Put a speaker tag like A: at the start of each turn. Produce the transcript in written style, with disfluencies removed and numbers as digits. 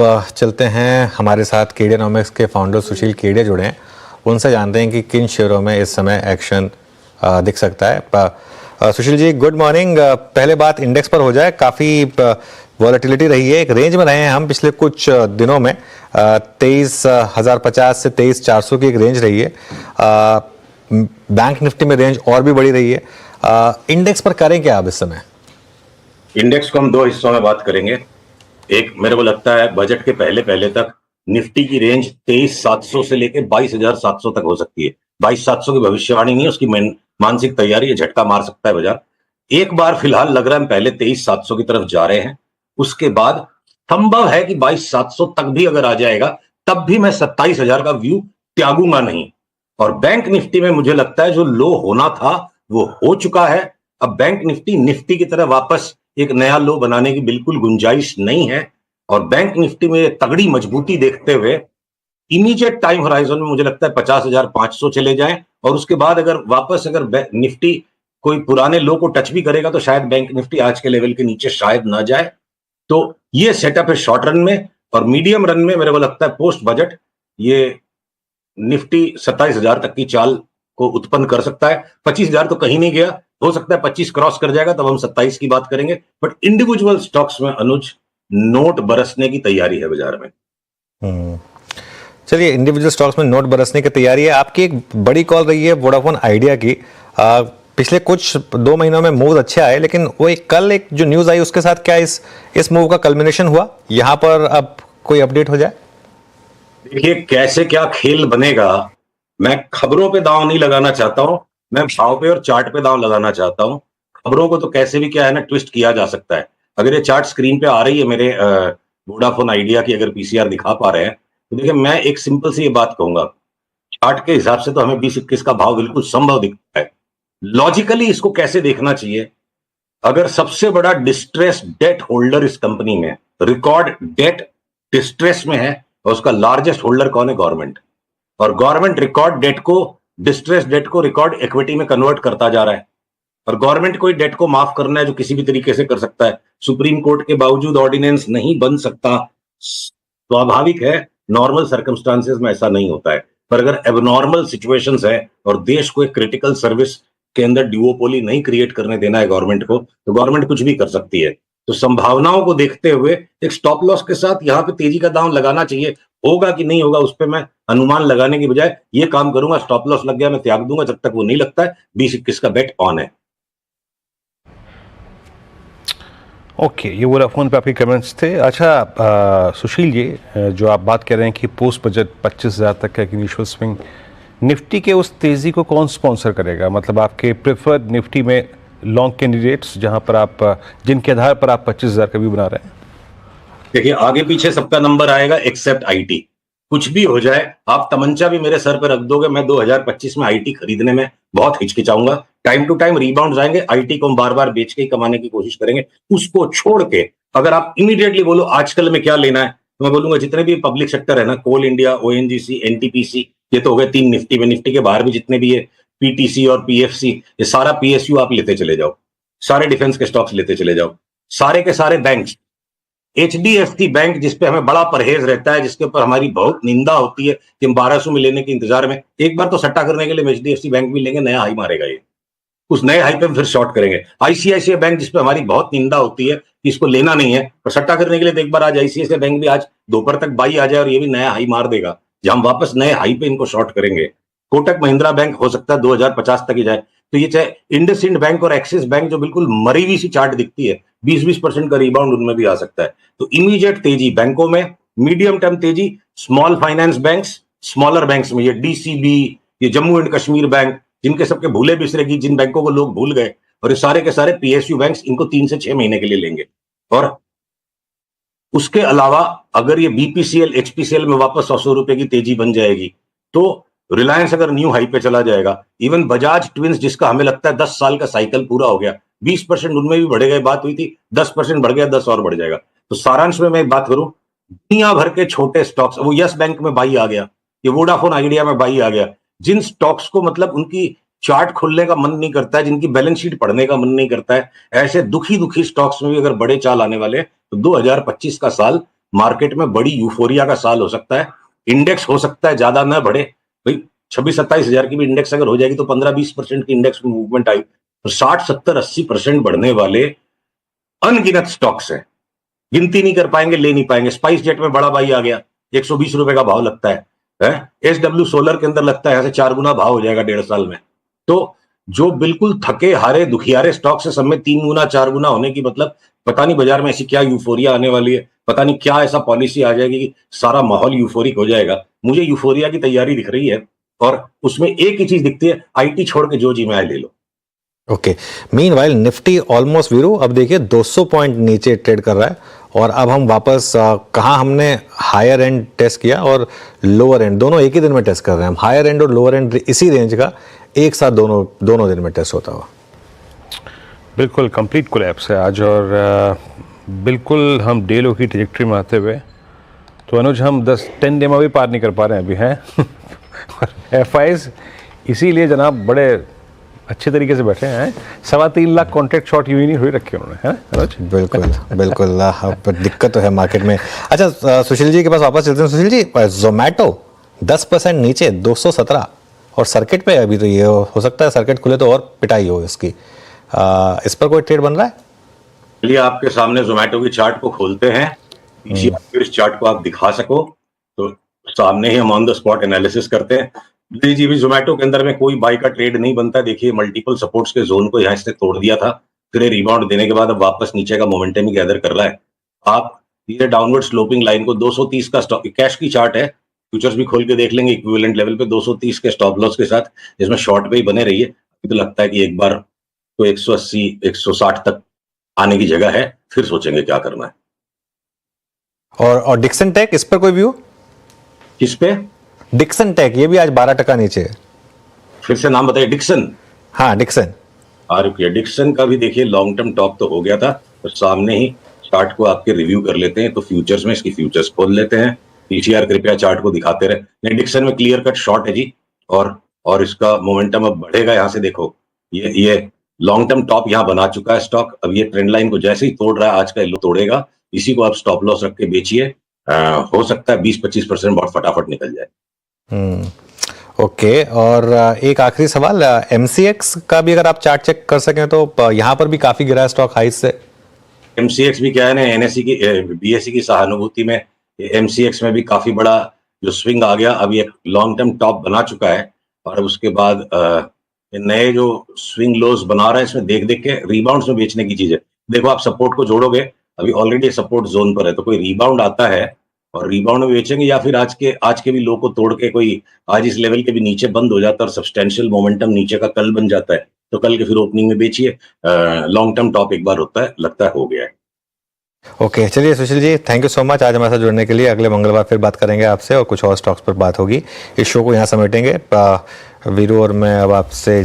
A: चलते हैं, हमारे साथ केडियानॉमिक्स के फाउंडर सुशील केडिया जुड़े हैं। उनसे जानते हैं कि किन शेयरों में इस समय एक्शन दिख सकता है। Sushil ji, good morning. पहले बात इंडेक्स पर हो जाए। काफ़ी वॉलेटिलिटी रही है, एक रेंज में रहे हैं हम पिछले कुछ दिनों में। 23,050 से 23,400 की एक रेंज रही है। बैंक निफ्टी में रेंज और भी बड़ी रही है। इंडेक्स पर करें क्या आप इस समय?
B: इंडेक्स को हम दो हिस्सों में बात करेंगे। एक, मेरे को लगता है बजट के पहले पहले तक निफ्टी की रेंज 23,700 से लेकर 22,700 तक हो सकती है। 22,700 की भविष्यवाणी नहीं है, उसकी मानसिक तैयारी है, झटका मार सकता है बाजार। एक बार फिलहाल लग रहा है हम पहले 23,700 की तरफ जा रहे हैं। उसके बाद संभव है कि 22,700 तक भी अगर आ जाएगा तब भी मैं 27,000 का व्यू त्यागूंगा नहीं। और बैंक निफ्टी में मुझे लगता है जो लो होना था वो हो चुका है। अब बैंक निफ्टी की तरह वापस एक नया लो बनाने की बिल्कुल गुंजाइश नहीं है। और बैंक निफ्टी में तगड़ी मजबूती देखते हुए इमीडिएट टाइम होराइजन में मुझे लगता है 50,500 चले जाएं। और उसके बाद अगर वापस निफ्टी कोई पुराने लो को टच भी करेगा तो शायद बैंक निफ्टी आज के लेवल के नीचे शायद ना जाए। तो ये सेटअप है शॉर्ट रन में। और मीडियम रन में मेरे को लगता है पोस्ट बजट ये निफ्टी 27,000 तक की चाल को उत्पन्न कर सकता है। 25,000 तो कहीं नहीं गया, हो सकता है 25 क्रॉस कर जाएगा, तब हम 27 की बात करेंगे। बट इंडिविजुअल स्टॉक्स में अनुज नोट बरसने की तैयारी है बाजार में।
A: चलिए, इंडिविजुअल स्टॉक्स में नोट बरसने की तैयारी है। आपकी एक बड़ी कॉल रही है वोडाफोन आइडिया की। पिछले कुछ 2 महीनों में मूव अच्छे आए, लेकिन वो कल एक जो न्यूज आई उसके साथ क्या इस मूव का कल्मिनेशन हुआ? यहां पर अब कोई अपडेट हो जाए?
B: देखिए कैसे क्या खेल बनेगा, मैं खबरों पे दांव नहीं लगाना चाहता हूं, मैं भाव पे और चार्ट पे दांव लगाना चाहता हूं। खबरों को तो कैसे भी क्या है ना ट्विस्ट किया जा सकता है। अगर ये चार्ट स्क्रीन पे आ रही है मेरे वोडाफोन आइडिया की, अगर पीसीआर दिखा पा रहे हैं तो देखिए मैं एक सिंपल सी ये बात कहूंगा। चार्ट के हिसाब से तो हमें 20-21 का भाव बिल्कुल संभव दिखता है। लॉजिकली इसको कैसे देखना चाहिए, अगर सबसे बड़ा डिस्ट्रेस डेट होल्डर इस कंपनी में रिकॉर्ड डेट डिस्ट्रेस में है और उसका लार्जेस्ट होल्डर कौन है? गवर्नमेंट। और गवर्नमेंट रिकॉर्ड डेट को, डिस्ट्रेस डेट को रिकॉर्ड इक्विटी में कन्वर्ट करता जा रहा है। और गवर्नमेंट को डेट को माफ करना है जो किसी भी तरीके से कर सकता है। सुप्रीम कोर्ट के बावजूद ऑर्डिनेंस नहीं बन सकता, स्वाभाविक है। नॉर्मल सर्कमस्टांसेस में ऐसा नहीं होता है। पर अगर एबनॉर्मल सिचुएशंस है और देश को एक क्रिटिकल सर्विस के अंदर ड्यूओपोली नहीं क्रिएट करने देना है गवर्नमेंट को, तो गवर्नमेंट कुछ भी कर सकती है। तो संभावनाओं को देखते हुए एक स्टॉप लॉस के साथ यहां पे तेजी का दांव लगाना चाहिए। होगा कि नहीं होगा उस पर मैं अनुमान लगाने की बजाय ये काम करूंगा, स्टॉप लॉस लग गया मैं त्याग दूंगा, जब तक वो नहीं लगता है 20-21 का बेट ऑन है।
C: ओके, ये वोडाफोन पे आपके कमेंट्स थे। अच्छा सुशील जी, जो आप बात कर रहे हैं कि पोस्ट बजट 25,000 तक का एक इनिशियल स्विंग, निफ्टी के उस तेजी को कौन स्पॉन्सर करेगा? मतलब आपके प्रेफर्ड निफ्टी में लॉन्ग कैंडिडेट्स जहां पर आप, जिनके आधार पर आप 25,000 का भी बना रहे हैं?
B: देखिए आगे पीछे सबका नंबर आएगा एक्सेप्ट आईटी। कुछ भी हो जाए, आप तमंचा भी मेरे सर पर रख दोगे, मैं 2025 में आईटी खरीदने में बहुत हिचकिचाऊंगा। टाइम टू टाइम रिबाउंड आएंगे, आईटी को हम बार बार बेच के ही कमाने की कोशिश करेंगे। उसको छोड़ के अगर आप इमीडिएटली बोलो आजकल में क्या लेना है, तो मैं बोलूंगा जितने भी पब्लिक सेक्टर है ना, कोल इंडिया, ओएनजीसी, एनटीपीसी, ये तो हो गए 3 निफ्टी में। निफ्टी के बाहर भी जितने भी है पीटीसी और पीएफसी, ये सारा पीएसयू आप लेते चले जाओ, सारे डिफेंस के स्टॉक्स लेते चले जाओ, सारे के सारे बैंक। एचडीएफसी बैंक जिसपे हमें बड़ा परहेज रहता है, जिसके ऊपर हमारी बहुत निंदा होती है कि हम 1200 में लेने के इंतजार में, एक बार तो सट्टा करने के लिए एचडीएफसी बैंक भी लेंगे, नया हाई मारेगा ये, उस नए हाई पे हम फिर शॉर्ट करेंगे। आईसीआईसीआई बैंक जिसपे हमारी बहुत निंदा होती है कि इसको लेना नहीं है, पर सट्टा करने के लिए तो एक बार आज आईसीआईसीआई बैंक भी आज दोपहर तक बाई आ जाए और ये भी नया हाई मार देगा, जहां हम वापस नए हाई पे इनको शॉर्ट करेंगे। कोटक महिंद्रा बैंक हो सकता है 2050 तक ही जाए। तो ये चाहे इंडसइंड बैंक और एक्सिस बैंक जो बिल्कुल मरी हुई सी चार्ट दिखती है, 20-20% का रिबाउंड उनमें भी आ सकता है। तो इमीडिएट तेजी बैंकों में, मीडियम टर्म तेजी small finance banks, smaller banks में, ये डीसीबी, ये जम्मू एंड कश्मीर बैंक, जिनके सबके भूले बिसरेगी, जिन बैंकों को लोग भूल गए, और ये सारे के सारे पीएसयू बैंक्स, इनको 3 से 6 महीने के लिए लेंगे। और उसके अलावा अगर ये बीपीसीएल, एचपीसीएल में वापस 100 रुपए की तेजी बन जाएगी, तो रिलायंस अगर न्यू हाई पे चला जाएगा, इवन बजाज ट्विंस जिसका हमें लगता है 10 साल का साइकिल पूरा हो गया, 20% उनमें भी बढ़ेगा, बात हुई थी 10% बढ़ गया, 10 और बढ़ जाएगा। तो सारांश में मैं एक बात करूं, दुनिया भर के छोटे स्टॉक्स, वो यस बैंक में बाई आ गया, ये वोडाफोन आइडिया में बाई आ गया, जिन स्टॉक्स को मतलब उनकी चार्ट खोलने का मन नहीं करता है, जिनकी बैलेंस शीट पढ़ने का मन नहीं करता है, ऐसे दुखी दुखी स्टॉक्स में भी अगर बड़े चाल आने वाले, तो 2025 का साल मार्केट में बड़ी यूफोरिया का साल हो सकता है, इंडेक्स हो सकता है ज्यादा ना बढ़े भाई, 26-27 हजार की भी इंडेक्स अगर हो जाएगी तो 15-20% की इंडेक्स में मूवमेंट आई, तो 60-70-80% बढ़ने वाले अनगिनत स्टॉक्स हैं, गिनती नहीं कर पाएंगे, ले नहीं पाएंगे। स्पाइस जेट में बड़ा भाई आ गया, 120 रुपए का भाव लगता है। SW सोलर के अंदर लगता है यहाँ से 4 गुना भाव हो जाएगा 1.5 साल में। तो जो बिल्कुल थके हारे दुखियारे स्टॉक्स है, सब में 3 गुना 4 गुना होने की मतलब पता नहीं बाजार में ऐसी क्या यूफोरिया आने वाली है, पता नहीं क्या ऐसा पॉलिसी आ जाएगी कि सारा माहौल यूफोरिक हो जाएगा। मुझे यूफोरिया की तैयारी दिख रही है और उसमें एक ही चीज दिखती है, आईटी छोड़ के जो जी में आए ले लो।
A: ओके, मीनवाइल निफ्टी ऑलमोस्ट वीरू अब देखिए 200 पॉइंट नीचे ट्रेड कर रहा है और अब हम वापस कहाँ हमने हायर एंड टेस्ट किया और लोअर एंड, दोनों एक ही दिन में टेस्ट कर रहे हैं हम। हायर एंड और लोअर एंड इसी रेंज का एक साथ दोनों दिन में टेस्ट होता हुआ।
C: बिल्कुल कंप्लीट कोलैप्स है आज और बिल्कुल हम डे लो की ट्रैजेक्टरी में आते हुए तो अनुज हम 10 डे में भी पार नहीं कर पा रहे हैं अभी हैं और FIs इसीलिए जनाब बड़े अच्छे तरीके से बैठे हैं। 3.25 लाख कॉन्ट्रैक्ट शॉर्ट यूं ही नहीं हुई रखे उन्होंने, है अनुज?
A: बिल्कुल बिल्कुल पर दिक्कत तो है मार्केट में। अच्छा सुशील जी के पास वापस चलते हैं। सुशील जी, जोमैटो 10% नीचे 217 और सर्किट पे अभी तो ये हो सकता है सर्किट खुले तो और पिटाई हो इसकी, इस पर कोई ट्रेड बन रहा है?
B: चलिए आपके सामने जोमेटो की चार्ट को खोलते हैं, पीछे इस चार्ट को आप दिखा सको तो सामने ही हम ऑन द स्पॉट एनालिसिस करते हैं। जी भी जोमेटो के अंदर में कोई बाई का ट्रेड नहीं बनता। देखिए मल्टीपल सपोर्ट्स के जोन को यहाँ से तोड़ दिया था, फिर रिबाउंड देने के बाद अब वापस नीचे का मोमेंटम ही गैदर कर रहा है। आप ये डाउनवर्ड स्लोपिंग लाइन को 230 का स्टॉप, कैश की चार्ट है, फ्यूचर्स भी खोल के देख लेंगे इक्विवेलेंट लेवल पे 230 के स्टॉप लॉस के साथ, जिसमें शॉर्ट पे ही बने रहिए। तो लगता है कि एक बार तो 180 160 तक आने की जगह है, फिर सोचेंगे क्या करना है।
A: और डिक्सन टेक, इस पर कोई व्यू?
B: किस पे?
A: डिक्सन टेक, ये भी आज 12% नीचे है।
B: फिर से नाम बताइए। डिक्सन?
A: हाँ डिक्सन।
B: रुकिए, डिक्सन का भी देखिए लॉन्ग टर्म टॉप तो हो गया था, तो सामने ही चार्ट को आपके रिव्यू कर लेते हैं। तो फ्यूचर्स में इसकी फ्यूचर्स खोल लेते हैं। पीसीआर कृपया चार्ट को दिखाते रहे। नहीं, डिक्सन में क्लियर कट शॉर्ट है जी, और इसका मोमेंटम अब बढ़ेगा। यहाँ से देखो ये लॉन्ग टर्म टॉप यहाँ बना चुका है स्टॉक। अब ये ट्रेंड लाइन को जैसे ही तोड़ रहा है, आज का येलो तोड़ेगा, इसी को आप स्टॉप लॉस रख के बेचिए। हो सकता है 20-25% बहुत फटाफट निकल जाए।
A: ओके, और एक आखिरी सवाल, MCX का भी अगर आप चार्ट चेक कर सकें तो यहाँ पर भी काफी गिरा है स्टॉक हाइस से।
B: MCX भी क्या है ना, NSE की BSE की सहानुभूति में MCX में भी काफी बड़ा जो स्विंग आ गया। अभी एक लॉन्ग टर्म टॉप बना चुका है और उसके बाद नए जो स्विंग लोज बना रहा है, इसमें देख देख के रिबाउंड्स में बेचने की चीज है। देखो आप सपोर्ट को जोड़ोगे, अभी ऑलरेडी सपोर्ट जोन पर है, तो कोई रिबाउंड आता है और रिबाउंड में बेचेंगे, या फिर आज के भी लो को तोड़ के कोई आज इस लेवल के भी नीचे बंद हो जाता है और सब्सटेंशियल मोमेंटम नीचे का कल बन जाता है, तो कल के फिर ओपनिंग में बेचिए। लॉन्ग टर्म टॉप एक बार होता है, लगता है हो गया है।
A: ओके, चलिए Sushil ji, thank you so much आज हमारे साथ जुड़ने के लिए। अगले मंगलवार फिर बात करेंगे आपसे और कुछ और स्टॉक्स पर बात होगी। इस शो को यहाँ समेटेंगे। वीरू और मैं अब आपसे